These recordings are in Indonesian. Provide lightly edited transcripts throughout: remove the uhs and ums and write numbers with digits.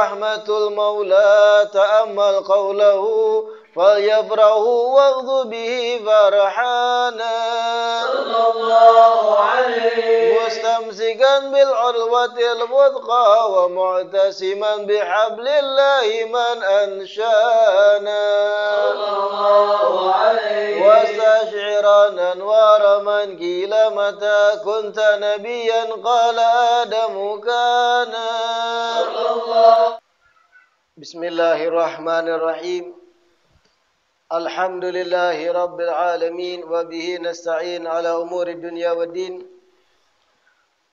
رحمة المولى تأمل قوله فليفرحوا واغض به فرحانا صلى الله عليه مستمسكا بالعروة الوثقى ومعتصما بحبل الله من أنشانا صلى الله عليه واستشعرا أنوار من قيل متى كنت نبيا قال آدم كان صلى الله. بسم الله الرحمن الرحيم الحمد لله رب العالمين وبه نستعين على أمور الدنيا والدين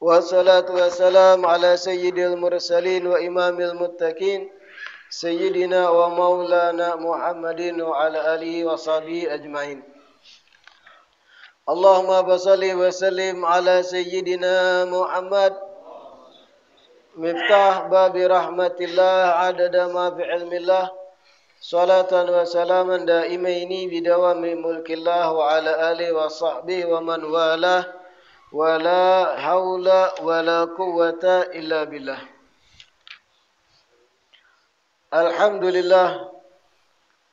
والصلاة والسلام على سيد المرسلين وإمام المتقين سيدنا ومولانا محمد وعلى آله وصحبه أجمعين اللهم صل وسلم على سيدنا محمد مفتاح باب رحمة الله عدد ما في علم الله صلاة وسلاما دائمين بدوام ملك الله وعلى آله وصحبه ومن والاه ولا حول ولا قوة إلا بالله. Alhamdulillah,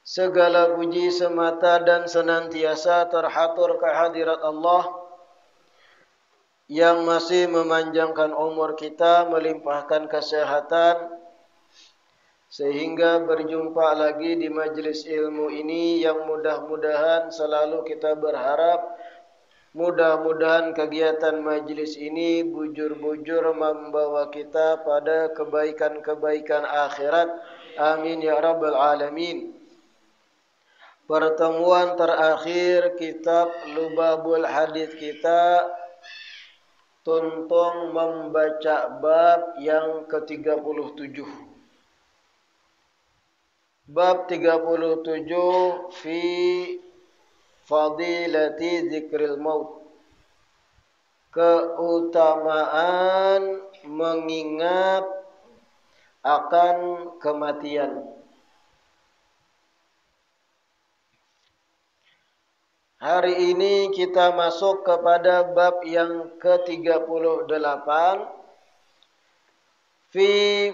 segala puji semata dan senantiasa terhatur kehadirat Allah yang masih memanjangkan umur kita, melimpahkan kesehatan sehingga berjumpa lagi di majelis ilmu ini yang mudah-mudahan selalu kita berharap mudah-mudahan kegiatan majelis ini bujur-bujur membawa kita pada kebaikan-kebaikan akhirat. Amin ya rabbal alamin. Pertemuan terakhir kitab Lubabul Hadits kita tuntung membaca bab yang ke-37. Bab 37 fi fadilati zikril maut. Keutamaan mengingat akan kematian. Hari ini kita masuk kepada bab yang ke-38 fi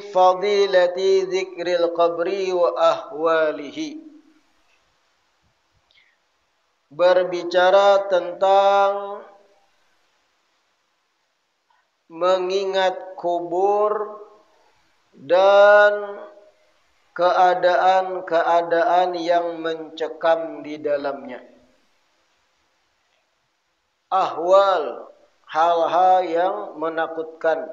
fadilati zikril qabri wa ahwalihi. Berbicara tentang mengingat kubur dan keadaan-keadaan yang mencekam di dalamnya. Ahwal, hal-hal yang menakutkan.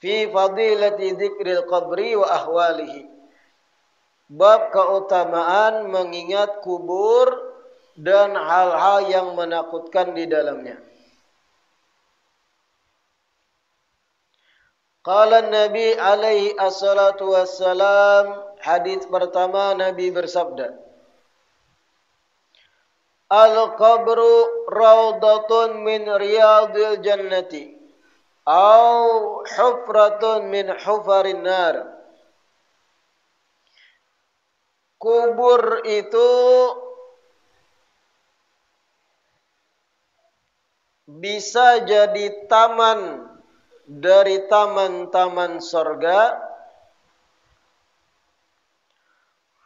Fi fadilati dzikril qabri wa ahwalihi. Bab keutamaan mengingat kubur dan hal-hal yang menakutkan di dalamnya. Qala Nabi alaihi assalatu wassalam, hadis pertama Nabi bersabda, Al-qabru rawdatun min riyadil jannati au hufratun min hufarin nar. Kubur itu bisa jadi taman dari taman-taman sorga.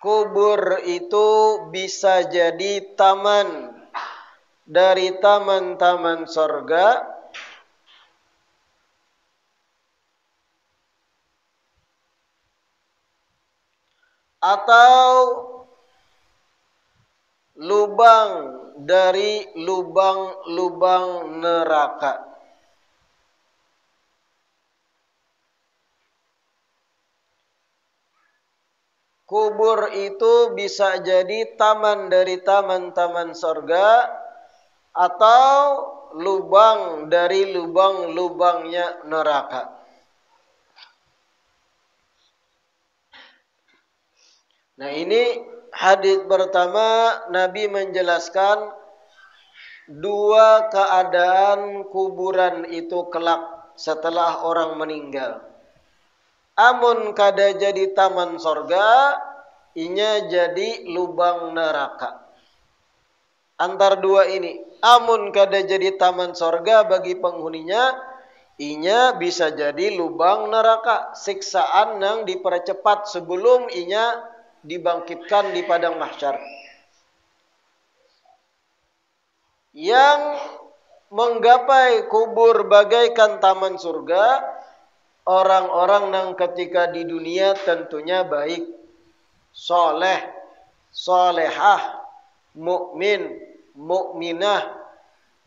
Kubur itu bisa jadi taman dari taman-taman sorga. Atau lubang dari lubang-lubang neraka. Kubur itu bisa jadi taman dari taman-taman sorga atau lubang dari lubang-lubangnya neraka. Nah, ini hadis pertama Nabi menjelaskan dua keadaan kuburan itu kelak setelah orang meninggal. Amun kada jadi taman sorga, inya jadi lubang neraka. Antar dua ini, amun kada jadi taman sorga bagi penghuninya, Inya bisa jadi lubang neraka, siksaan yang dipercepat sebelum inya dibangkitkan di padang mahsyar. Yang menggapai kubur bagaikan taman surga, orang-orang yang ketika di dunia tentunya baik, soleh, solehah, mukmin, mukminah,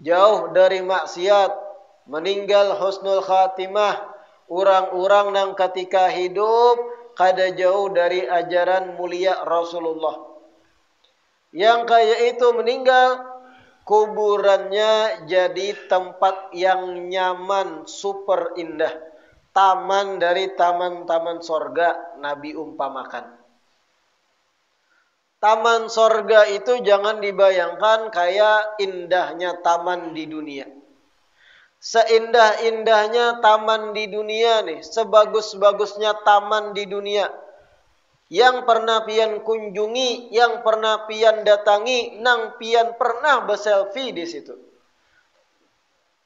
jauh dari maksiat, meninggal husnul khatimah, orang-orang yang ketika hidup kada jauh dari ajaran mulia Rasulullah. Yang kayak itu meninggal, kuburannya jadi tempat yang nyaman, super indah. Taman dari taman-taman sorga, Nabi umpamakan. Taman sorga itu jangan dibayangkan kayak indahnya taman di dunia. Seindah-indahnya taman di dunia nih, sebagus-bagusnya taman di dunia, yang pernah pian kunjungi, yang pernah pian datangi, nang pian pernah berselfie di situ.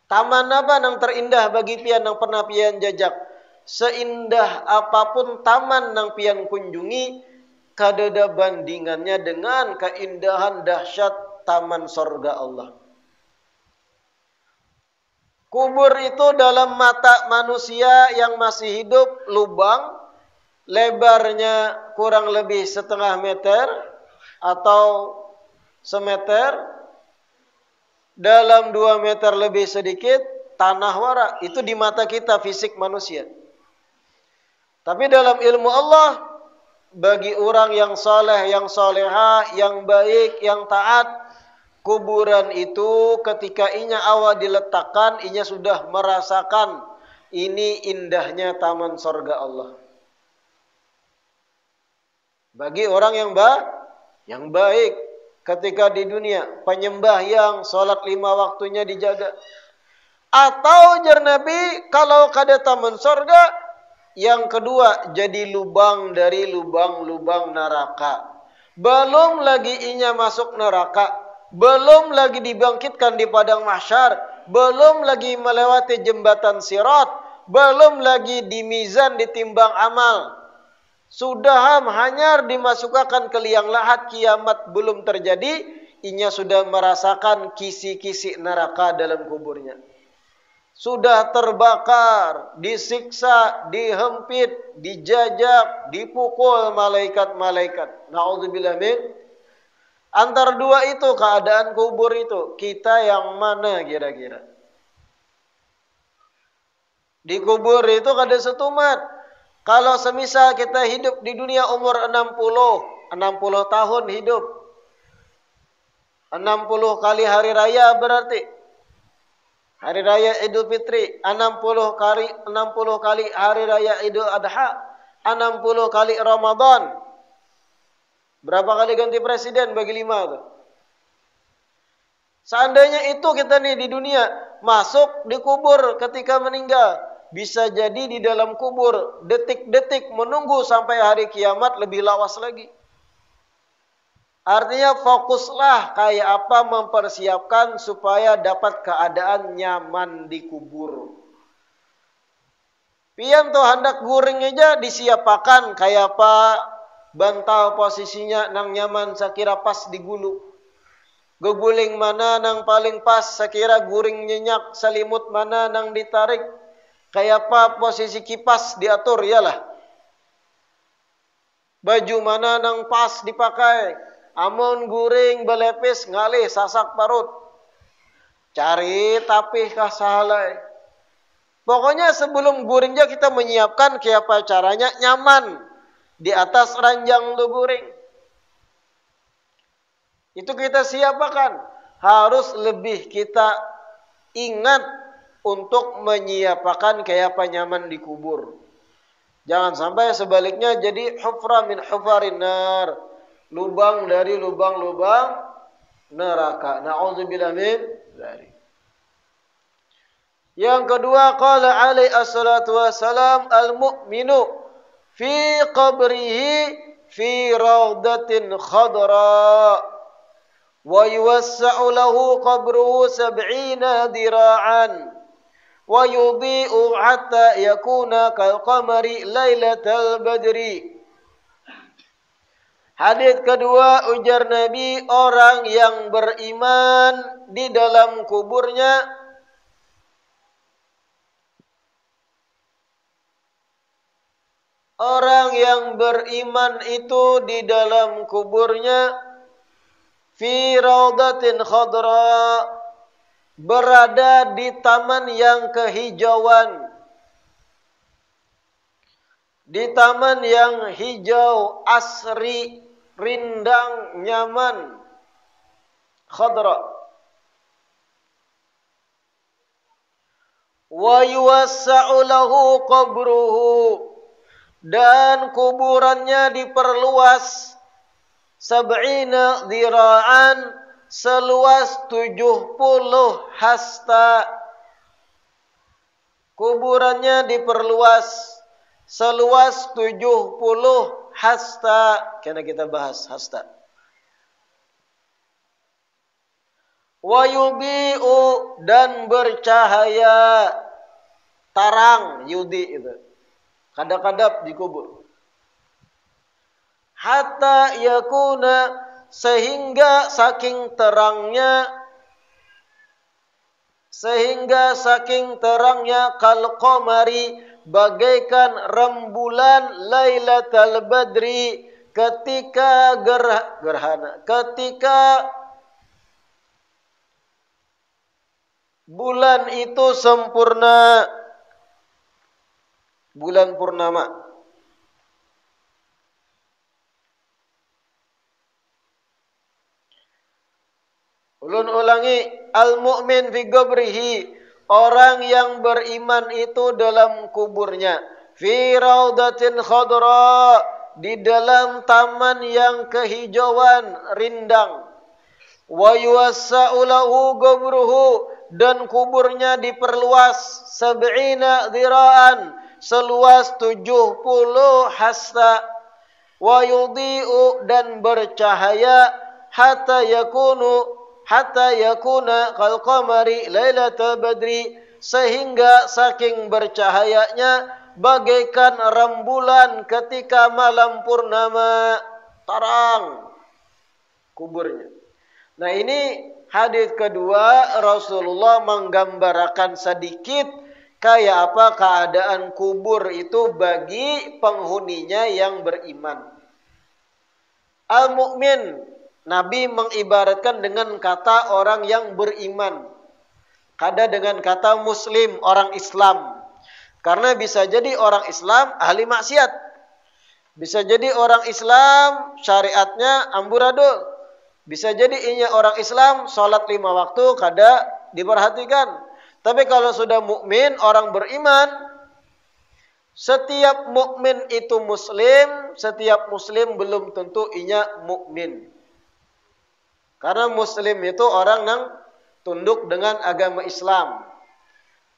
Taman apa yang terindah bagi pian yang pernah pian jajak? Seindah apapun taman yang pian kunjungi, kadada bandingannya dengan keindahan dahsyat taman sorga Allah. Kubur itu dalam mata manusia yang masih hidup lubang, lebarnya kurang lebih setengah meter atau semeter, dalam 2 meter lebih sedikit, tanah wara. Itu di mata kita fisik manusia. Tapi dalam ilmu Allah, bagi orang yang saleh, yang salehah, yang baik, yang taat, kuburan itu ketika inya awal diletakkan, inya sudah merasakan ini indahnya taman sorga Allah. Bagi orang yang baik ketika di dunia, penyembah yang salat 5 waktunya dijaga. Atau jar Nabi, kalau kada taman sorga, yang kedua jadi lubang dari lubang-lubang neraka. Belum lagi inya masuk neraka, belum lagi dibangkitkan di padang mahsyar, belum lagi melewati jembatan sirat, belum lagi di mizan ditimbang amal. Sudah hanyar dimasukkan ke liang lahat, kiamat belum terjadi, inya sudah merasakan kisi-kisi neraka dalam kuburnya. Sudah terbakar, disiksa, dihempit, dijajak, dipukul malaikat-malaikat. Na'udzubillah min. Antara dua itu keadaan kubur itu, kita yang mana kira-kira? Di kubur itu kada setumat. Kalau semisal kita hidup di dunia umur 60 tahun hidup. 60 kali hari raya berarti. Hari raya Idul Fitri, 60 kali hari raya Idul Adha, 60 kali Ramadan. Berapa kali ganti presiden bagi 5 tuh? Seandainya itu kita nih di dunia, masuk di kubur ketika meninggal, bisa jadi di dalam kubur detik-detik menunggu sampai hari kiamat lebih lawas lagi. Artinya fokuslah kayak apa mempersiapkan supaya dapat keadaan nyaman di kubur. Pian tuh hendak guring aja disiapakan kayak apa, bantal posisinya nang nyaman sekira pas digulu. Geguling mana nang paling pas sekira guring nyenyak, selimut mana nang ditarik. Kayak apa posisi kipas diatur yalah. Baju mana nang pas dipakai. Amun guring belepis ngalih sasak parut. Cari tapih kah sahalai. Pokoknya sebelum guringnya kita menyiapkan kayak apa caranya nyaman di atas ranjang lu guring. Itu kita siapkan. Harus lebih kita ingat untuk menyiapkan kayak apa nyaman di kubur. Jangan sampai sebaliknya jadi hufra min hufarin nar. Lubang dari lubang-lubang neraka. Na'udzubillah min dzalik. Yang kedua, qala alaihi assalatu wassalam, al-mu'minu fi qabrihi fi rawdatin khadra wa yuwassa'u lahu qabruhu 70 dira'an wa yudhi'u hatta yakuna kal qamari lailatal badri. Hadis kedua, ujar Nabi, orang yang beriman di dalam kuburnya di dalam kuburnya fi raudatin khadra, berada di taman yang kehijauan, di taman yang hijau, asri, rindang, nyaman, khadra. Wa yuwassa'u lahu qabruhu, dan kuburannya diperluas, sab'ina dhira'an, seluas 70 hasta. Kuburannya diperluas seluas 70 hasta. Karena kita bahas hasta. Wa yudhi'u, dan bercahaya, tarang, yudhi itu, kadap-kadap di kubur. Hatta yakuna, sehingga saking terangnya kal qamari, bagaikan rembulan lailatal badri, ketika gerhana, ketika bulan itu sempurna, bulan purnama. Ulun ulangi, al-mu'min fi qabrihi, orang yang beriman itu dalam kuburnya, fi raudatin khadra, di dalam taman yang kehijauan, rindang. Wa yuwassa'u lahu qabruhu, dan kuburnya diperluas, sab'ina dhira'an, seluas 70 hasta. Wa yudhi'u, dan bercahaya, hatta yakuna kal qamari lailatal badri, sehingga saking bercahayanya bagaikan rembulan ketika malam purnama, tarang kuburnya. Nah, ini hadis kedua, Rasulullah menggambarkan sedikit kayak apa keadaan kubur itu bagi penghuninya yang beriman. Al-mu'min, Nabi mengibaratkan dengan kata orang yang beriman. Kada dengan kata muslim, orang Islam. Karena bisa jadi orang Islam ahli maksiat. Bisa jadi orang Islam syariatnya amburadul. Bisa jadi inya orang Islam sholat 5 waktu kada diperhatikan. Tapi kalau sudah mukmin, orang beriman, setiap mukmin itu muslim, setiap muslim belum tentu inya mukmin. Karena muslim itu orang yang tunduk dengan agama Islam.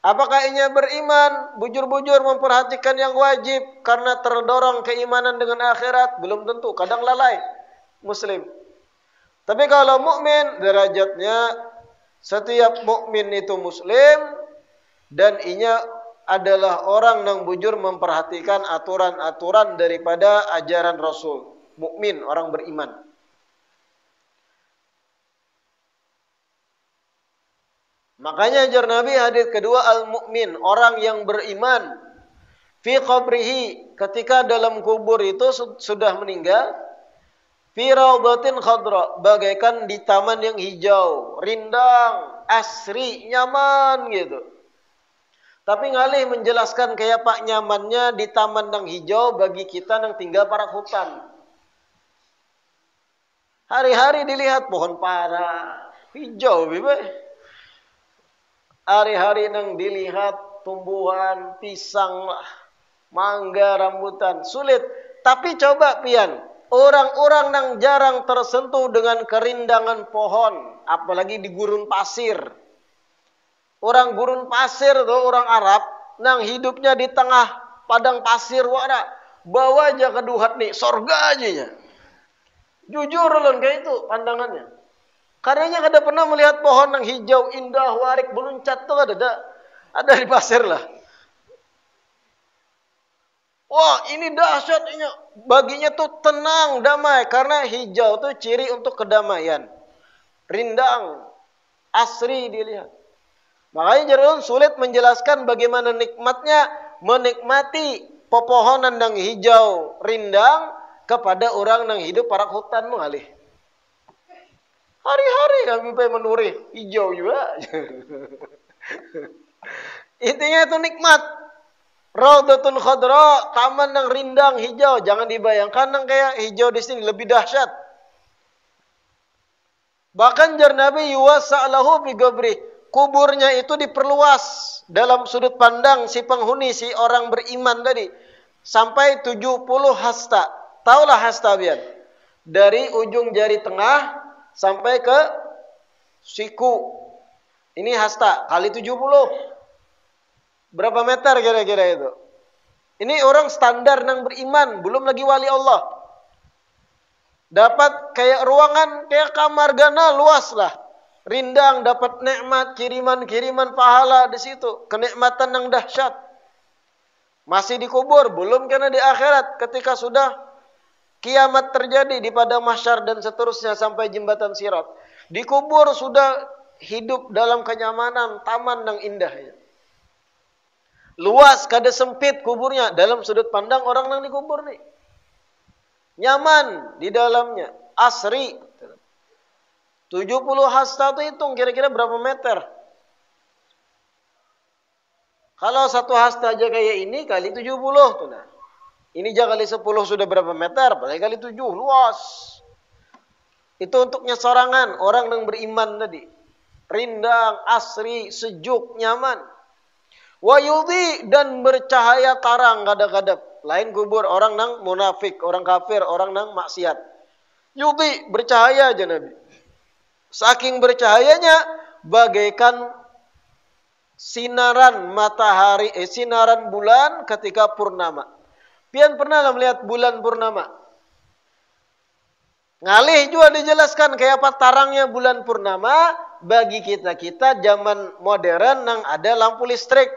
Apakah inya beriman, bujur-bujur memperhatikan yang wajib karena terdorong keimanan dengan akhirat? Belum tentu, kadang lalai muslim. Tapi kalau mukmin, derajatnya setiap mukmin itu muslim dan inya adalah orang yang bujur memperhatikan aturan-aturan daripada ajaran Rasul. Mukmin, orang beriman. Makanya ajar Nabi hadis kedua, al-mu'min, orang yang beriman, fi qabrihi, ketika dalam kubur itu sudah meninggal, fi raudatin khadra, bagaikan di taman yang hijau, rindang, asri, nyaman gitu. Tapi ngalih menjelaskan kayak pak nyamannya di taman yang hijau bagi kita yang tinggal parak hutan. Hari-hari dilihat pohon para hijau, bibe. Hari-hari nang dilihat tumbuhan pisang, mangga, rambutan, sulit. Tapi coba pian, orang-orang nang jarang tersentuh dengan kerindangan pohon, apalagi di gurun pasir. Orang gurun pasir tuh orang Arab, nang hidupnya di tengah padang pasir wara, bawa aja keduhat nih, sorga aja. Jujur lon kayak itu pandangannya. Karenanya kada pernah melihat pohon yang hijau, indah, warik, beluncat tuh kada. Ada di pasir lah. Wah, ini dahsyat ini. Baginya tuh tenang, damai. Karena hijau tuh ciri untuk kedamaian. Rindang, asri dilihat. Makanya Jarun sulit menjelaskan bagaimana nikmatnya menikmati pepohonan yang hijau rindang kepada orang yang hidup parak hutan malih. Hari-hari kami pengen menuri hijau juga. Intinya itu nikmat. Raudhatun khadra, taman yang rindang hijau. Jangan dibayangkan yang kayak hijau di sini lebih dahsyat. Bahkan jar Nabi yuwasa'lahu fi gabri, kuburnya itu diperluas dalam sudut pandang si penghuni, si orang beriman tadi. Sampai 70 hasta. Taulah hasta biar. Dari ujung jari tengah sampai ke siku. Ini hasta kali 70. Berapa meter kira-kira itu? Ini orang standar yang beriman, belum lagi wali Allah. Dapat kayak ruangan, kayak kamar gana luas lah. Rindang, dapat nikmat, kiriman-kiriman pahala di situ. Kenikmatan yang dahsyat. Masih dikubur, belum kena di akhirat. Ketika sudah kiamat terjadi di padang mahsyar dan seterusnya sampai jembatan Sirat. Dikubur sudah hidup dalam kenyamanan, taman yang indah. Luas, kada sempit kuburnya dalam sudut pandang orang yang dikubur nih. Nyaman di dalamnya, asri. 70 hasta itu hitung kira-kira berapa meter? Kalau satu hasta aja kayak ini kali 70 tuh nah. Ini aja kali 10 sudah berapa meter? Berarti kali 7, luas. Itu untuknya sorangan orang yang beriman tadi. Rindang, asri, sejuk, nyaman. Wa yudhi, dan bercahaya tarang kadap-kadap. Lain kubur orang nang munafik, orang kafir, orang nang maksiat. Yudhi, bercahaya aja Nabi. Saking bercahayanya bagaikan sinaran matahari, sinaran bulan ketika purnama. Pian pernah melihat bulan purnama? Ngalih juga dijelaskan kayak apa tarangnya bulan purnama bagi kita zaman modern yang ada lampu listrik.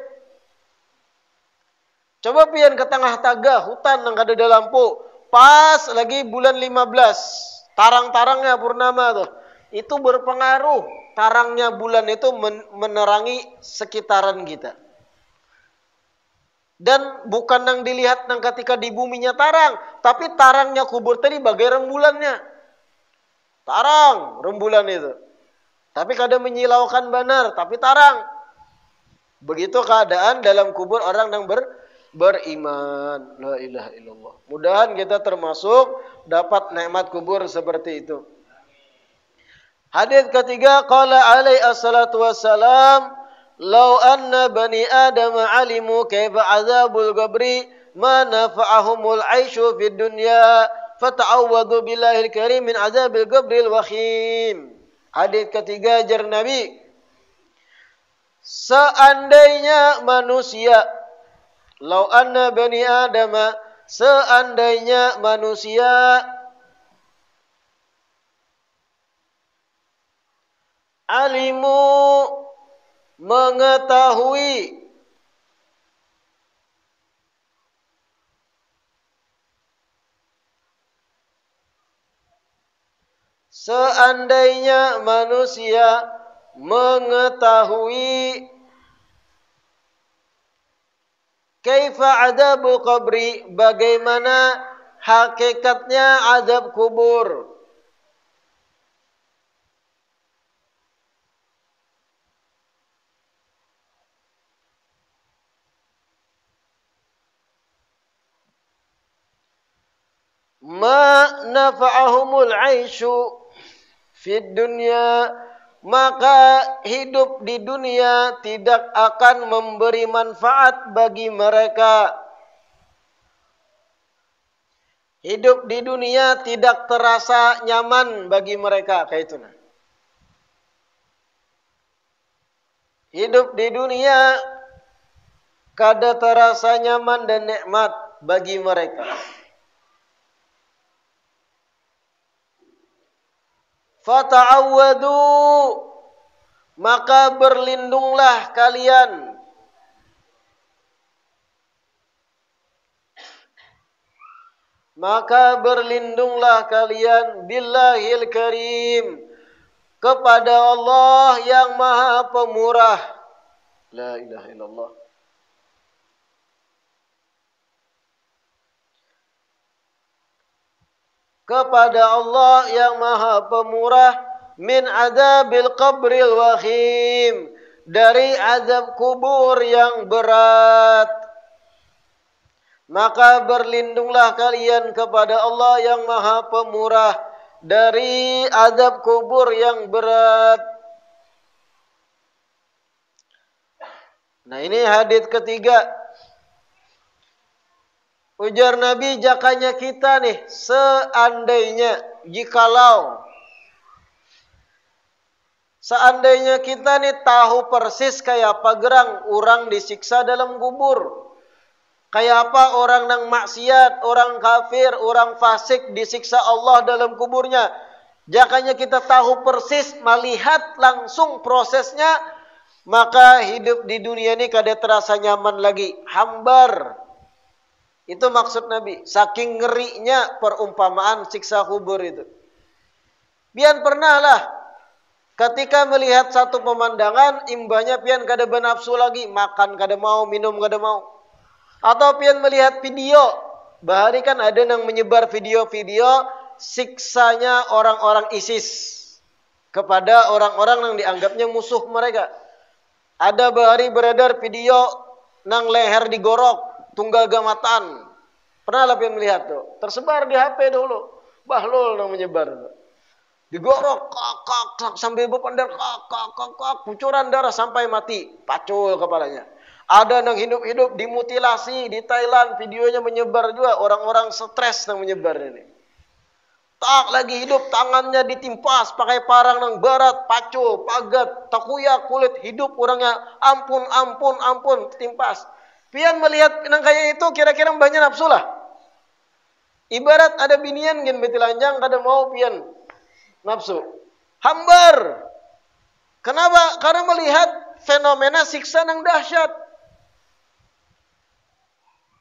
Coba pian ke tengah taga hutan yang ada lampu, pas lagi bulan 15, tarang-tarangnya purnama tuh. Itu berpengaruh, tarangnya bulan itu menerangi sekitaran kita. Dan bukan yang dilihat yang ketika di buminya tarang, tapi tarangnya kubur tadi bagai rembulannya. Tarang rembulan itu. Tapi kadang menyilaukan benar, tapi tarang. Begitu keadaan dalam kubur orang yang beriman. La ilaha illallah. Mudahan kita termasuk dapat nikmat kubur seperti itu. Hadis ketiga, qala alaihi assalatu wassalam, "Lau anna bani Adam alimu kaifa azabul qabri ma nafa'ahumul 'aisyu fid dunya fata'awwadu billahil karim min azabil qabril wakhim." Hadis ketiga jar Nabi, seandainya manusia, lau anna bani Adam, seandainya manusia alimu, mengetahui, seandainya manusia mengetahui kaifa adzabul qabri, bagaimana hakikatnya azab kubur. Ma nafa'ahumul 'aisyu fid dunya, maka hidup di dunia tidak akan memberi manfaat bagi mereka. Hidup di dunia tidak terasa nyaman bagi mereka, kayak itu. Hidup di dunia kada terasa nyaman dan nikmat bagi mereka. Fata'awwadu, maka berlindunglah kalian maka berlindunglah kalian billahil karim, kepada Allah yang Maha Pemurah. La ilaha illallah. Kepada Allah yang Maha Pemurah, min adzabil qabril wakhim, dari azab kubur yang berat. Maka berlindunglah kalian kepada Allah yang Maha Pemurah dari azab kubur yang berat. Nah, ini hadits ketiga. Ujar Nabi, jakanya kita nih, seandainya kita nih tahu persis kayak apa gerang orang disiksa dalam kubur. Kayak apa orang yang maksiat, orang kafir, orang fasik disiksa Allah dalam kuburnya. Jakanya kita tahu persis, melihat langsung prosesnya, maka hidup di dunia ini kada terasa nyaman lagi. Hambar. Itu maksud Nabi. Saking ngerinya perumpamaan siksa kubur itu. Pian pernah lah, ketika melihat satu pemandangan, imbanya pian kada bernafsu lagi. Makan kada mau, minum kada mau. Atau pian melihat video. Bahari kan ada yang menyebar video-video siksanya orang-orang ISIS kepada orang-orang yang dianggapnya musuh mereka. Ada bahari beredar video nang leher digorok, tunggal gamatan. Pernah lah pian melihat tuh. Tersebar di HP dulu. Bahlul nang menyebar tuh. Digorok, kak, sambil berpandar, kak, kucuran darah sampai mati. Pacul kepalanya. Ada yang hidup-hidup dimutilasi di Thailand, videonya menyebar juga, orang-orang stres yang menyebar ini. Tak lagi hidup, tangannya ditimpas pakai parang yang berat, pacu, pagat, takuya, kulit hidup orangnya, ampun, timpas. Pian melihat yang kayak itu kira-kira banyak nafsu lah. Ibarat ada binian gen betilanjang kada mau pian nafsu. Hambar. Kenapa? Karena melihat fenomena siksa yang dahsyat.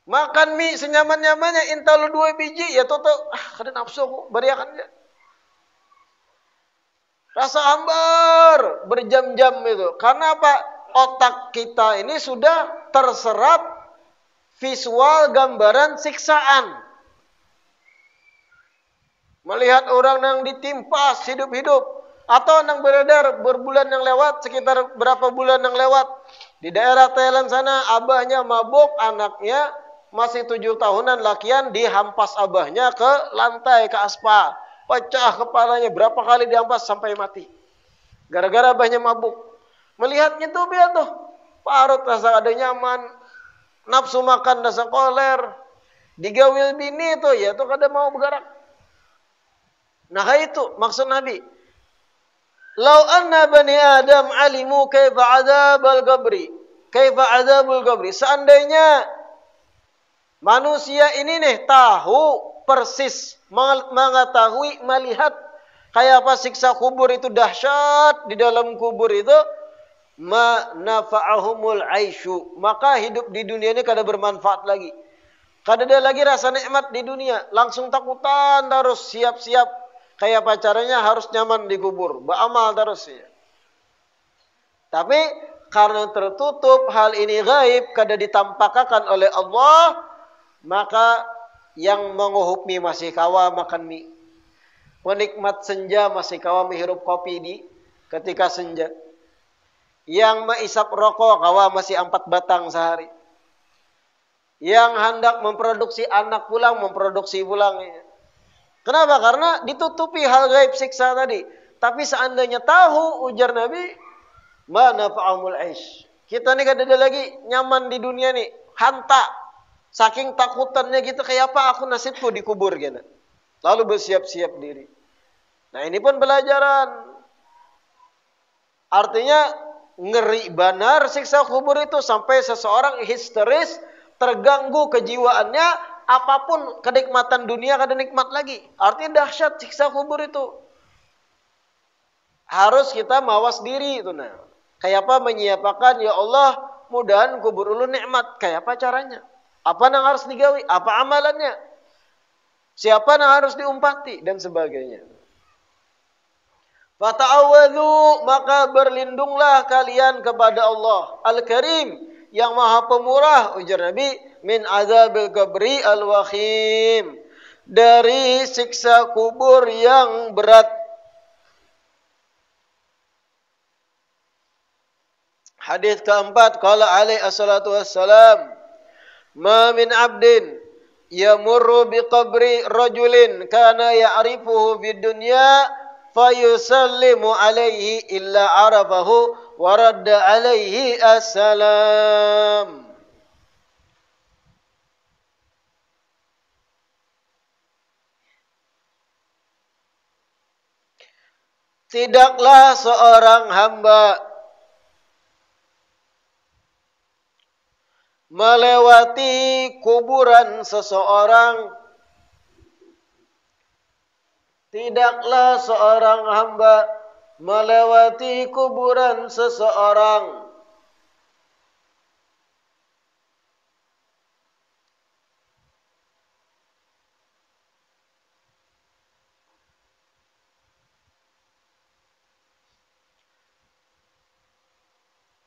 Makan mie senyaman-nyamannya intalu 2 biji ya toto kada nafsu aku beriakan dia. Rasa hambar berjam-jam itu. Karena apa? Otak kita ini sudah terserap visual gambaran siksaan. Melihat orang yang ditimpas hidup-hidup atau yang beredar berbulan yang lewat, sekitar berapa bulan yang lewat di daerah Thailand sana, abahnya mabuk, anaknya masih 7 tahunan lakian dihampas abahnya ke lantai, ke aspal. Pecah kepalanya, berapa kali dihampas sampai mati. Gara-gara abahnya mabuk. Melihatnya tuh biar tuh. Parut rasa ada nyaman. Nafsu makan rasa koler. Digawil bini tuh, ya tuh kada mau bergerak. Nah itu maksud Nabi. Lau anna bani Adam alimu kaifa adzabul qabri. Kaifa adzabul qabri. Seandainya manusia ini nih tahu persis, mengetahui, melihat kayak apa siksa kubur itu dahsyat di dalam kubur itu, ma nafa'ahumul aisyu, maka hidup di dunia ini kada bermanfaat lagi. Kada ada lagi rasa nikmat di dunia, langsung takutan terus, siap-siap kayak apa caranya harus nyaman di kubur, beramal terus ya. Tapi karena tertutup hal ini gaib, kada ditampakkan oleh Allah, maka yang menguhup mie masih kawa makan mie. Penikmat senja masih kawa menghirup kopi di ketika senja. Yang mengisap rokok kawa masih 4 batang sehari. Yang hendak memproduksi anak pulang, memproduksi pulang. Kenapa? Karena ditutupi hal gaib siksa tadi. Tapi seandainya tahu, ujar Nabi, ma nafa'amul aish. Kita ni kada ada lagi nyaman di dunia ni. Hanta. Saking takutannya gitu, kayak apa aku nasibku dikubur gitu. Lalu bersiap-siap diri. Nah ini pun pelajaran. Artinya ngeri benar siksa kubur itu sampai seseorang histeris, terganggu kejiwaannya, apapun kenikmatan dunia kada nikmat lagi. Artinya dahsyat siksa kubur itu. Harus kita mawas diri itu nah. Kayak apa menyiapkan, ya Allah, mudahan kubur ulun nikmat. Kayak apa caranya? Apa yang harus digawi? Apa amalannya? Siapa yang harus diumpati dan sebagainya. Fata'awwadhu, maka berlindunglah kalian kepada Allah Al-Karim yang Maha Pemurah, ujar Nabi, min azabil qabri al-wakhim, dari siksa kubur yang berat. Hadis keempat, qala alaihi assalatu wassalam, ma min abdin yamurru biqabri rajulin kana ya'rifuhu fid dunya fayusallimu alaihi illa arafahu wa radda alaihi assalam. Tidaklah seorang hamba melewati kuburan seseorang. Tidaklah seorang hamba melewati kuburan seseorang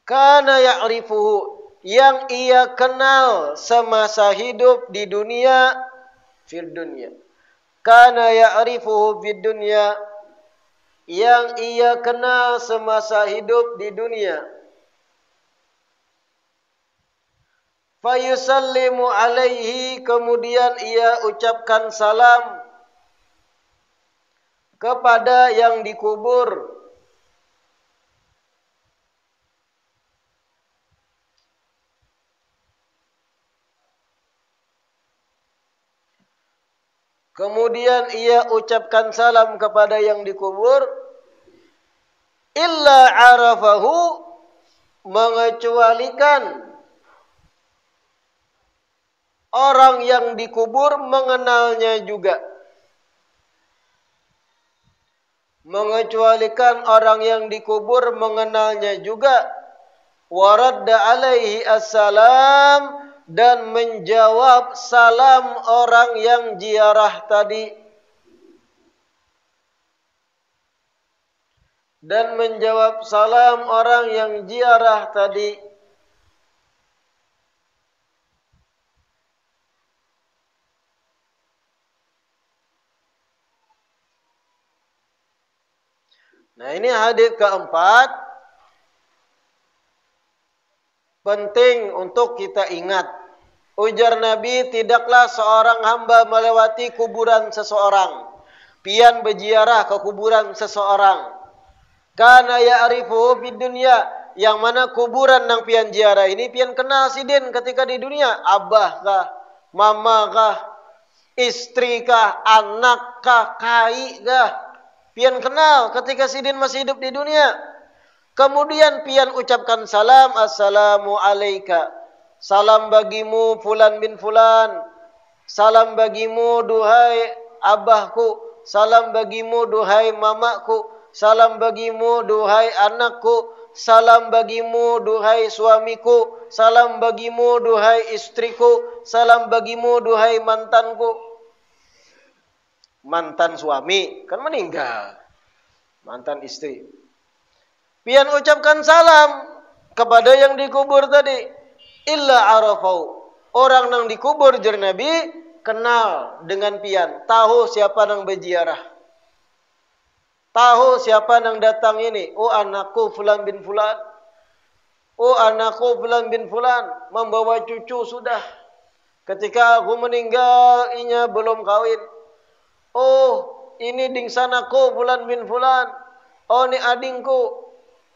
kana ya'rifuhu, yang ia kenal semasa hidup di dunia, fil dunya. Kana ya'rifuhu fid dunya, yang ia kenal semasa hidup di dunia. Fayusallimu alaihi, kemudian ia ucapkan salam kepada yang dikubur. Kemudian ia ucapkan salam kepada yang dikubur, illa arafahu, mengecualikan orang yang dikubur mengenalnya juga. Mengecualikan orang yang dikubur mengenalnya juga. Waradda alaihi assalam, dan menjawab salam orang yang ziarah tadi. Dan menjawab salam orang yang ziarah tadi. Nah, ini hadis keempat, penting untuk kita ingat. Ujar Nabi, tidaklah seorang hamba melewati kuburan seseorang, pian berziarah ke kuburan seseorang. Kana ya'rifu fid dunya, yang mana kuburan nang pian ziarah ini pian kenal sidin ketika di dunia. Abah kah, mama kah, istri kah, anak kah, kai kah, pian kenal ketika sidin masih hidup di dunia. Kemudian pian ucapkan salam, assalamu alaika, salam bagimu fulan bin fulan, salam bagimu duhai abahku, salam bagimu duhai mamaku, salam bagimu duhai anakku, salam bagimu duhai suamiku, salam bagimu duhai istriku, salam bagimu duhai mantanku. Mantan suami kan meninggal, mantan istri. Pian ucapkan salam kepada yang dikubur tadi. Illa arafau, orang yang dikubur jar Nabi kenal dengan pian, tahu siapa yang berziarah, tahu siapa yang datang ini. Oh anakku fulan bin fulan, oh anakku fulan bin fulan, membawa cucu sudah. Ketika aku meninggal, inya belum kawin. Oh ini dingsanaku fulan bin fulan, oh ini adingku.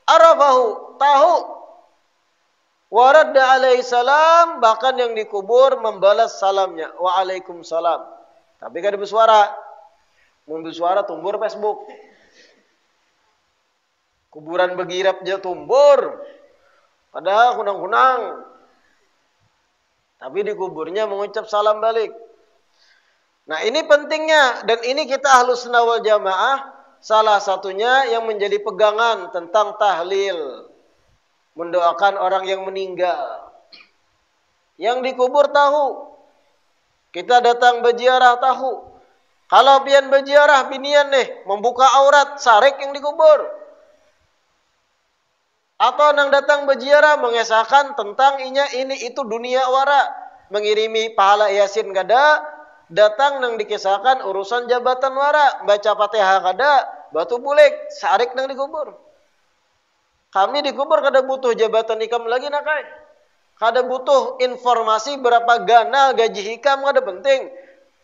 Arafahu, tahu. Waradda alaihi salam, bahkan yang dikubur membalas salamnya. Waalaikumsalam. Tapi kan bersuara. Mun bersuara tumbur Facebook. Kuburan begirap dia tumbur. Padahal kunang-kunang. Tapi di kuburnya mengucap salam balik. Nah ini pentingnya. Dan ini kita Ahlus Sunnah wal Jamaah. Salah satunya yang menjadi pegangan tentang tahlil. Mendoakan orang yang meninggal. Yang dikubur tahu. Kita datang berziarah tahu. Kalau pian berziarah binian nih, membuka aurat, sarek yang dikubur. Atau nang datang berziarah mengesahkan tentang ini itu dunia wara, mengirimi pahala yasin kada, datang nang dikisahkan urusan jabatan wara, baca Fatihah kada, batu bulik, sarek nang dikubur. Kami dikubur kada butuh jabatan hikam lagi nakai. Kada butuh informasi berapa gana gaji hikam, kada penting.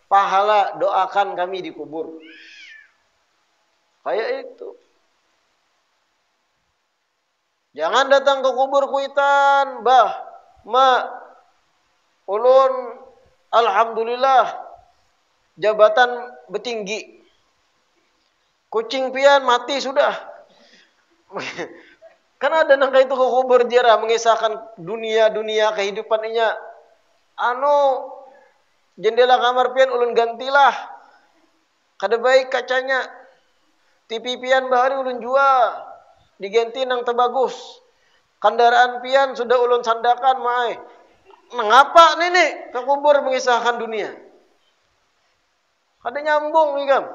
Pahala doakan kami dikubur. Kayak itu. Jangan datang ke kubur kuitan, bah, ma, ulun, alhamdulillah, jabatan betinggi. Kucing pian mati sudah. Kan ada nang itu ke kubur ziarah mengisahkan dunia kehidupannya. Jendela kamar pian ulun gantilah. Kada baik kacanya. TV pian bahari ulun jual. Diganti nang tebagus. Kendaraan pian sudah ulun sandakan mai. Mengapa nenek ke kubur mengisahkan dunia? Kada nyambung ikam.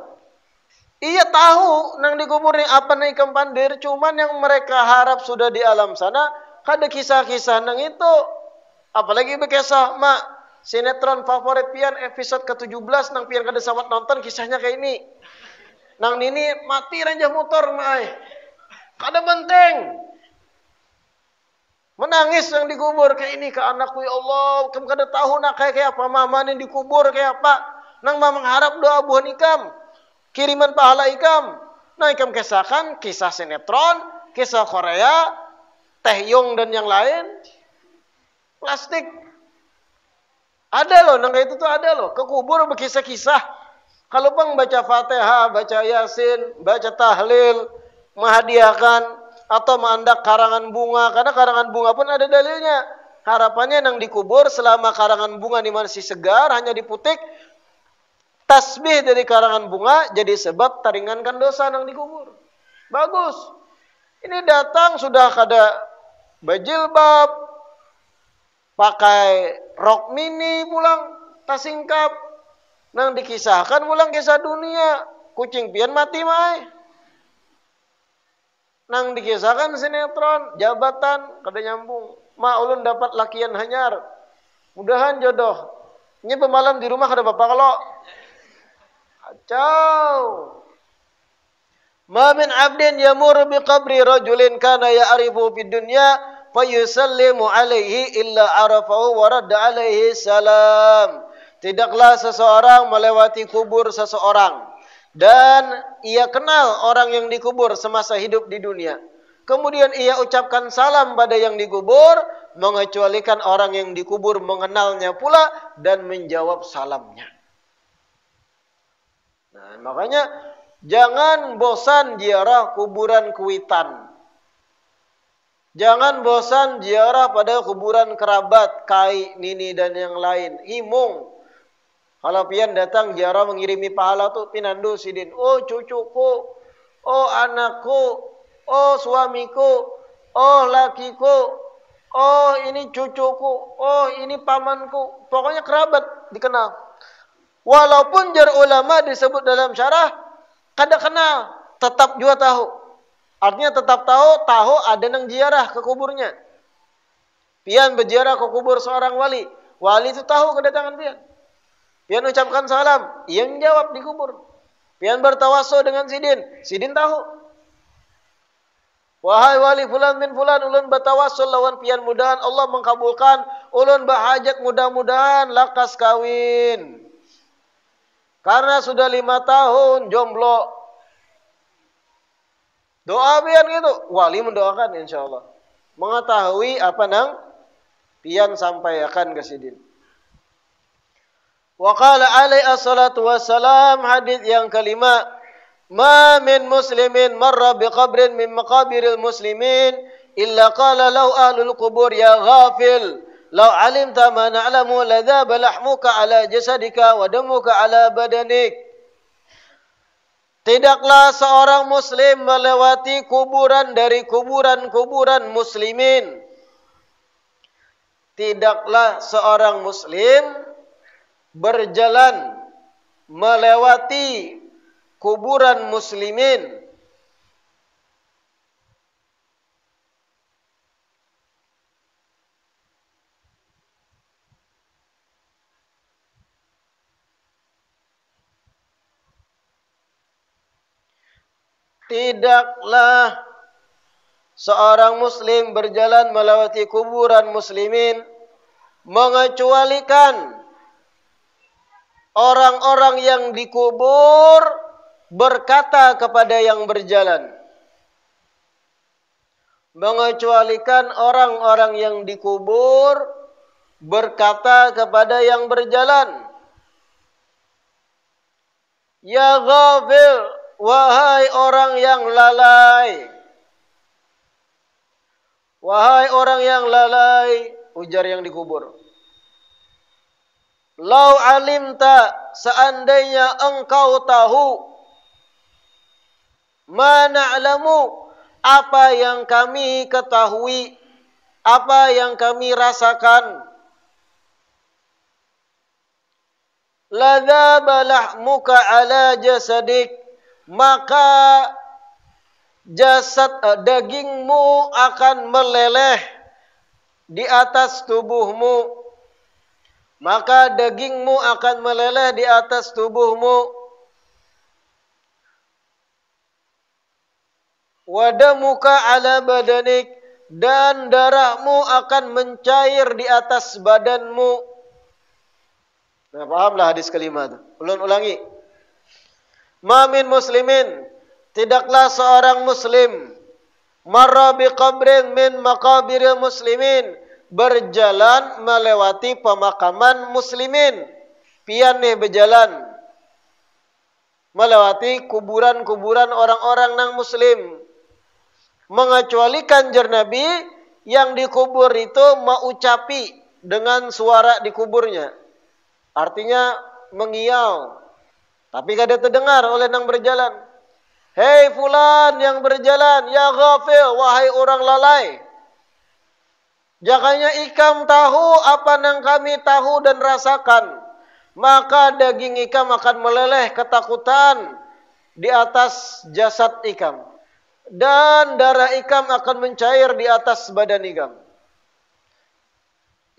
Iya tahu nang dikubur ni apa nih ikam pandir, cuman yang mereka harap sudah di alam sana, kada kisah-kisah nang itu. Apalagi bekisah mak sinetron favorit pian episode ke-17 nang pian kada sawat nonton kisahnya kayak ini. Nang nini mati ranjah motor mai. Kada penting. Menangis yang dikubur kayak ini ke anakku, ya Allah, kamu kada tahu nak kayak apa mama ni dikubur kayak apa. Nang mamang harap doa buhan ikam. Kiriman pahala ikam. Nah ikam kisahkan kisah sinetron, kisah Korea, Taehyung dan yang lain. Plastik. Ada loh, nang itu tuh ada loh. Ke kubur berkisah-kisah. Kalau bang baca Fatihah, baca Yasin, baca tahlil, menghadiahkan atau menandak karangan bunga. Karena karangan bunga pun ada dalilnya. Harapannya nang dikubur selama karangan bunga ini masih segar, hanya diputik. Tasbih dari karangan bunga jadi sebab taringankan dosa nang dikubur. Bagus. Ini datang sudah kada bajilbab, pakai rok mini pulang, tas singkap. Nang dikisahkan pulang kisah dunia. Kucing pian mati mai. Nang dikisahkan sinetron, jabatan, kada nyambung. Ma ulun dapat lakian hanyar. Mudahan jodoh. Ini pemalam di rumah kada apa-apa kalau. Kacau. Ma min abdin yamur bi qabri rajulin kana ya'rifu fid dunya fayusallimu alaihi illa arafahu wa radda alaihi salam. Tidaklah seseorang melewati kubur seseorang dan ia kenal orang yang dikubur semasa hidup di dunia. Kemudian ia ucapkan salam pada yang dikubur, mengecualikan orang yang dikubur mengenalnya pula dan menjawab salamnya. Nah, makanya jangan bosan ziarah kuburan kuitan. Jangan bosan ziarah pada kuburan kerabat, kai, nini dan yang lain. Himung. Kalau pian datang ziarah mengirimi pahala tuh pinandu sidin. Oh cucuku, oh anakku, oh suamiku, oh lakiku, oh ini cucuku, oh ini pamanku. Pokoknya kerabat dikenal. Walaupun jar ulama disebut dalam syarah kada kenal, tetap juga tahu. Artinya tetap tahu ada nang ziarah ke kuburnya. Pian berziarah ke kubur seorang wali. Wali itu tahu kedatangan pian. Pian ucapkan salam, yang jawab di kubur. Pian bertawasul dengan sidin, sidin tahu. Wahai wali fulan bin fulan, ulun bertawasul lawan pian, mudahan Allah mengkabulkan ulun bahajat, mudah-mudahan lakas kawin. Karena sudah 5 tahun jomblo. Doa pian gitu. Wali mendoakan insyaAllah. Mengetahui apa nang pian sampaikan ke sidin. Wa qala alaihi assalatu wassalam, hadis yang kelima. Ma min muslimin marra biqabrin min maqabiril muslimin illa qala lahu ahlul qubur ya ghafil. Lau alimta ma na'lamu ladzaba lahmuka ala jasadika wa damuka ala badanik. Tidaklah seorang muslim melewati kuburan dari kuburan-kuburan muslimin. Tidaklah seorang muslim berjalan melewati kuburan muslimin, tidaklah seorang muslim berjalan melewati kuburan muslimin mengecualikan orang-orang yang dikubur berkata kepada yang berjalan. Mengecualikan orang-orang yang dikubur berkata kepada yang berjalan. Ya ghafil, wahai orang yang lalai. Wahai orang yang lalai, ujar yang dikubur. Lau alimta, seandainya engkau tahu, ma na'lamu, apa yang kami ketahui, apa yang kami rasakan, ladzaba lahmuka ala jasadik, maka dagingmu akan meleleh di atas tubuhmu. Maka dagingmu akan meleleh di atas tubuhmu. Wadamuka ala badanik, dan darahmu akan mencair di atas badanmu. Nah, pahamlah hadis kelima itu. Ulangi. Ma min muslimin, tidaklah seorang muslim marra biqabrin min maqabiril muslimin, berjalan melewati pemakaman muslimin. Pian nih berjalan melewati kuburan-kuburan orang-orang nang muslim. Mengecualikan jar Nabi yang dikubur itu mengucapi dengan suara di kuburnya. Artinya mengiau. Tapi kada terdengar oleh nang berjalan. Hei fulan yang berjalan, ya ghafil, wahai orang lalai. Jakanya ikam tahu apa yang kami tahu dan rasakan, maka daging ikam akan meleleh ketakutan di atas jasad ikam, dan darah ikam akan mencair di atas badan ikam.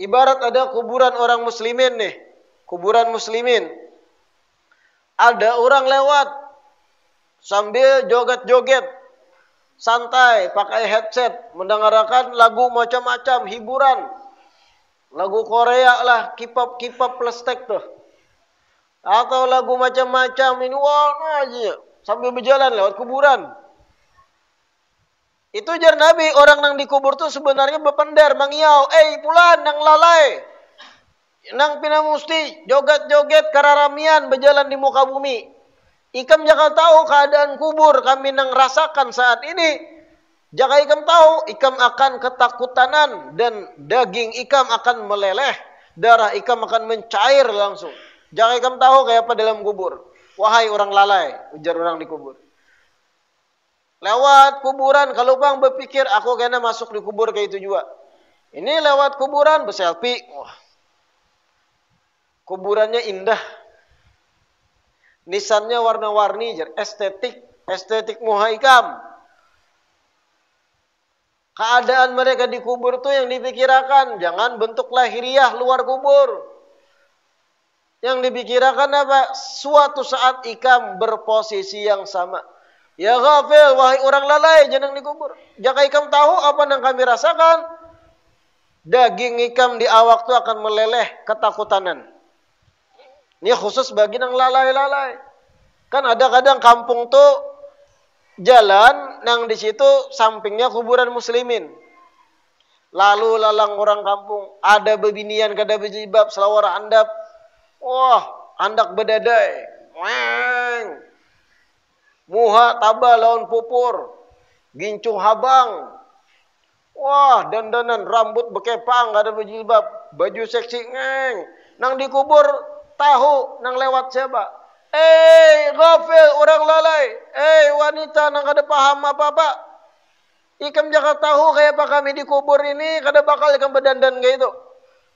Ibarat ada kuburan orang muslimin nih, kuburan muslimin. Ada orang lewat sambil joget-joget, santai, pakai headset, mendengarkan lagu macam-macam, hiburan. Lagu Korea lah, K-pop plastik tuh. Atau lagu macam-macam, ini wah aja, sambil berjalan lewat kuburan. Itu jar Nabi, orang nang dikubur tuh sebenarnya berpendar, mengiau, pulan nang lalai. Nang pina musti, joget-joget kararamian berjalan di muka bumi. Ikam jangan tahu keadaan kubur kami nang rasakan saat ini. Jika ikam tahu, ikam akan ketakutanan dan daging ikam akan meleleh, darah ikam akan mencair langsung. Jika ikam tahu kayak apa dalam kubur. Wahai orang lalai, ujar orang di kubur. Lewat kuburan, kalau bang berpikir aku kena masuk di kubur kayak itu juga. Ini lewat kuburan berselfie. Wah, kuburannya indah. Nisannya warna-warni, estetik muhaikam. Keadaan mereka di kubur itu yang dipikirkan, jangan bentuk lahiriah luar kubur. Yang dipikirkan apa? Suatu saat ikam berposisi yang sama. Ya ghafil, wahai orang lalai, jangan dikubur. Jika ikam tahu apa yang kami rasakan, daging ikam di awak itu akan meleleh ketakutanan. Ini khusus bagi yang lalai-lalai. Kan ada kadang kampung tuh jalan nang di situ sampingnya kuburan muslimin. Lalu lalang orang kampung, ada bebinian kada berjilbab selawar handap. Wah, handak bedadai. Weng. Muha taba lawan pupur. Gincung habang. Wah, dandanan rambut bekepang kada berjilbab, baju seksi ngeng. Nang dikubur tahu nang lewat siapa? Ghafil, orang lalai. Wanita nang kada paham apa-apa. Ikam jangan tahu kayak apa kami dikubur ini, kada bakal ikam berdandan kayak itu.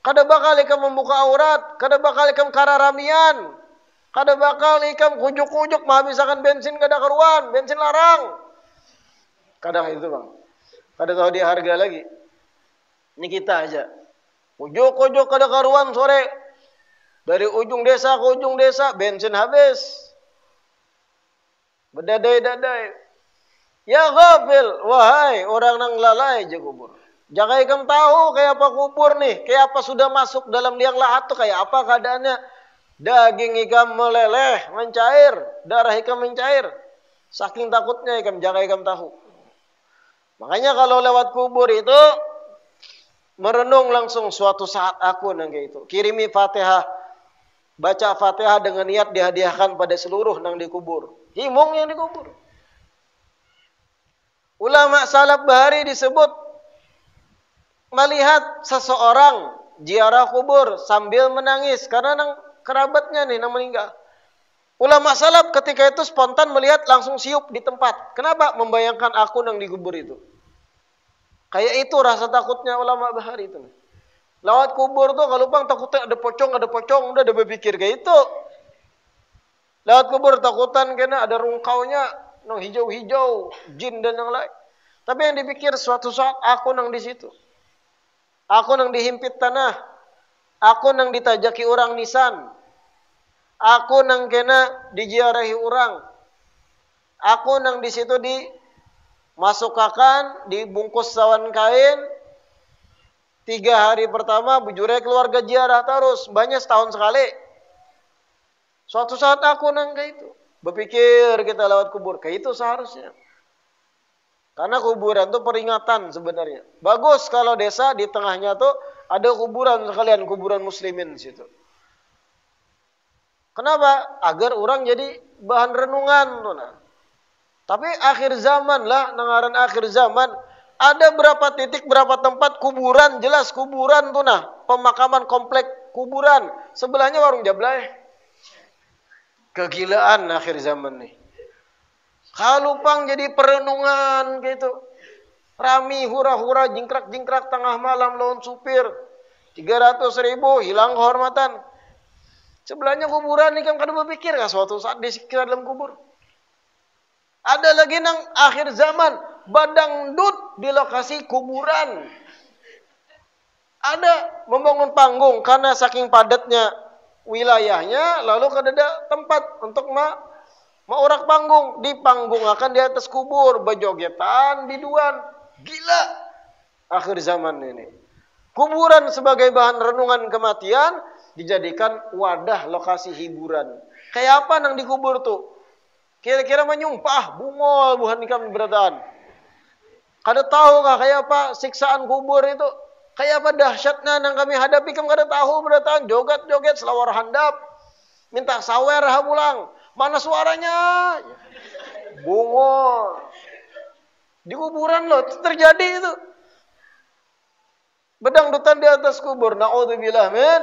Kada bakal ikam membuka aurat, kada bakal ikam kararamian. Kada bakal ikam kujuk-kujuk menghabiskan bensin kada karuan, bensin larang. Kadang itu bang, kada tahu dia harga lagi. Ini kita aja. Kujuk-kujuk kada karuan sore. Dari ujung desa ke ujung desa, bensin habis. Berdadai-dadai. Ya ghafil, wahai orang nang lalai je kubur. Jangan ikam tahu kayak apa kubur nih, kayak apa sudah masuk dalam liang lahat tuh kayak apa keadaannya. Daging ikam meleleh, mencair, darah ikam mencair. Saking takutnya ikam, jangan ikam tahu. Makanya kalau lewat kubur itu merenung langsung suatu saat aku nang kayak itu. Kirimi Fatihah, baca Fatihah dengan niat dihadiahkan pada seluruh nang dikubur. Himung yang dikubur. Ulama salaf bahari disebut melihat seseorang ziarah kubur sambil menangis karena nang kerabatnya nih nang meninggal. Ulama salaf ketika itu spontan melihat langsung siup di tempat. Kenapa? Membayangkan aku nang dikubur itu. Kayak itu rasa takutnya ulama bahari itu. Lewat kubur tuh kalau bang takutnya ada pocong, udah berpikir kayak itu. Lewat kubur takutan kena ada rungkaunya, nang hijau-hijau, jin dan yang lain. Tapi yang dipikir suatu saat aku nang di situ. Aku nang dihimpit tanah. Aku nang ditajaki orang nisan. Aku nang kena dijiarahi orang. Aku nang di situ dimasukkan, dibungkus sawan kain. 3 hari pertama bujurnya keluarga ziarah terus, banyak setahun sekali. Suatu saat aku nang kayak itu. Berpikir kita lewat kubur, kayak itu seharusnya. Karena kuburan itu peringatan sebenarnya. Bagus kalau desa di tengahnya tuh ada kuburan sekalian, kuburan muslimin di situ. Kenapa? Agar orang jadi bahan renungan tuh nah. Tapi akhir zaman lah, nangaran akhir zaman, ada berapa titik, berapa tempat kuburan, jelas kuburan tuh nah, pemakaman komplek kuburan, sebelahnya warung jablay. Kegilaan akhir zaman nih. Kalau pang jadi perenungan gitu. Rami, hura-hura, jingkrak-jingkrak tengah malam lawan supir. 300.000 hilang kehormatan. Sebelahnya kuburan nih kan kada berpikir kan suatu saat disikir dalam kubur. Ada lagi nang akhir zaman badangdut di lokasi kuburan. Ada membangun panggung karena saking padatnya wilayahnya, lalu kada ada tempat untuk orak panggung. Di panggung akan di atas kubur, bejogetan biduan. Gila akhir zaman ini. Kuburan sebagai bahan renungan kematian dijadikan wadah lokasi hiburan. Kayak apa nang dikubur tuh? Kira-kira menyumpah bungol buhan ikam berataan. Kada tahu kah kayak apa siksaan kubur itu? Kayak apa dahsyatnya nang kami hadapi kam kada tahu berataan. Joget-joget selawar handap. Minta sawer pulang. Mana suaranya? Bungol. Di kuburan loh terjadi itu. Bedangdutan di atas kubur. Na'udzubillah min.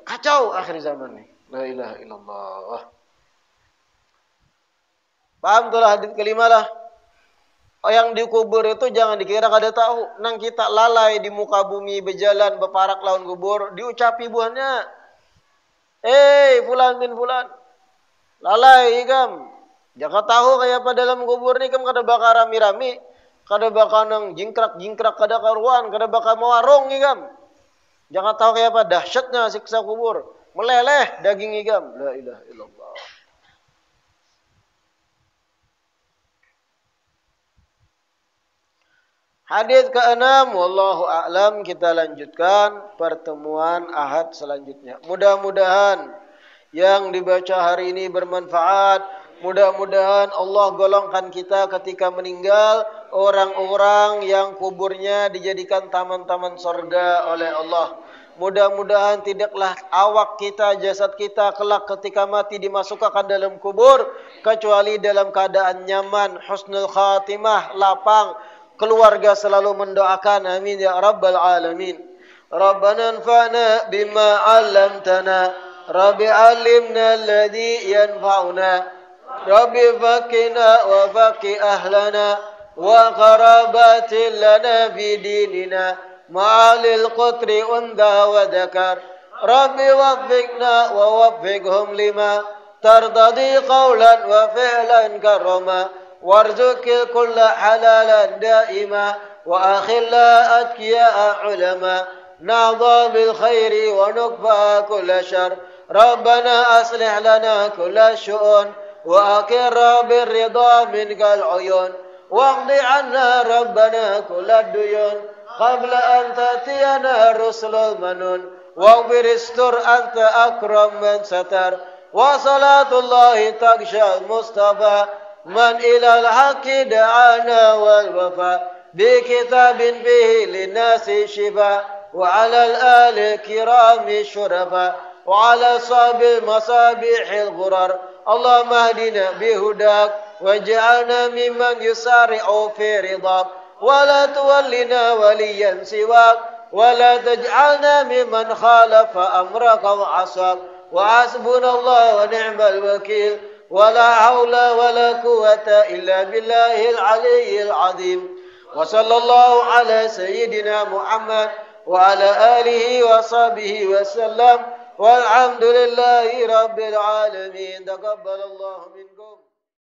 Kacau akhir zaman nih. La ilaha illallah. Paham tuh lah hadits kelima lah. Yang dikubur itu jangan dikira kada tahu. Nang kita lalai di muka bumi berjalan beparak lawan kubur. Diucapi buahnya. Fulan bin fulan. Lalai ikam. Jangan tahu kayak apa dalam kubur ni kam kada bakal rami-rami. Kada bakal nang jingkrak-jingkrak kada karuan. Kada bakal mewarung ikam. Jangan tahu kayak apa dahsyatnya siksa kubur. Meleleh daging ikam. La ilaha illallah. Hadis ke-6, wallahu a'lam, kita lanjutkan pertemuan Ahad selanjutnya. Mudah-mudahan yang dibaca hari ini bermanfaat. Mudah-mudahan Allah golongkan kita ketika meninggal orang-orang yang kuburnya dijadikan taman-taman surga oleh Allah. Mudah-mudahan tidaklah awak kita, jasad kita kelak ketika mati dimasukkan dalam kubur kecuali dalam keadaan nyaman, husnul khatimah, lapang. Keluarga selalu mendoakan, amin ya rabbal alamin. Rabbana anfa'na bima 'allamtana, Rabbi 'allimna alladhi yanfa'una, Rabbi faqina wa faqi ahlana wa qarabatin lana fi dinina ma'alil qutri unda wa dhakar. رب وفقنا ووفقهم لما ترتضي قولا وفعلا كرما وارزق كل حلالا دائما وأخلا أتقياء علما نعظى بالخير ونكفى كل شر ربنا أصلح لنا كل الشؤون وأقر بالرضا منك العيون واقض عنا ربنا كل الديون قبل أن تأتينا الرسل المنون واغفر استر أنت أكرم من ستر وصلاة الله تغشى المصطفى من إلى الحق دعانا والوفاء بكتاب فيه للناس شفاء وعلى الآل الكرام الشرفاء وعلى صاب المصابيح الغرر اللهم اهدنا بهداك واجعلنا ممن يسارع في رضاك ولا تولنا وليا سواك ولا تجعلنا ممن خالف أمرك وعصاك وحسبنا الله ونعم الوكيل ولا حول ولا قوة إلا بالله العلي العظيم وصلى الله على سيدنا محمد وعلى آله وصحبه وسلم والحمد لله رب العالمين تقبل الله منكم